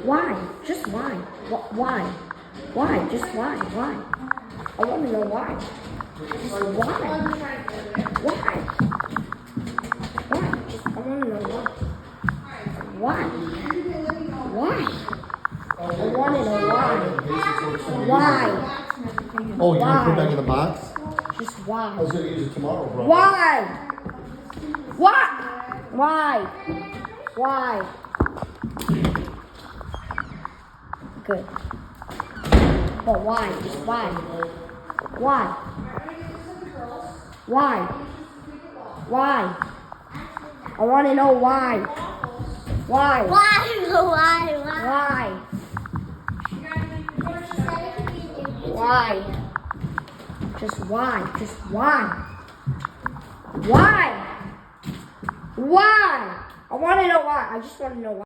Why? Just why? Why? Why? Just why? Why? I want to know why. Just why? Why? Why? Just, I want to know why. Why? Why? I want to know why. Why? Oh, you're gonna put it Why? back in the box? Just why? I was gonna use it tomorrow, bro. Why? Why? Why? Why? Good. But why? Just why? Why? Why? Why? I want to know why. Why? Why? Why? Just why? Just why? Why? Why? I want to know why. I just want to know why.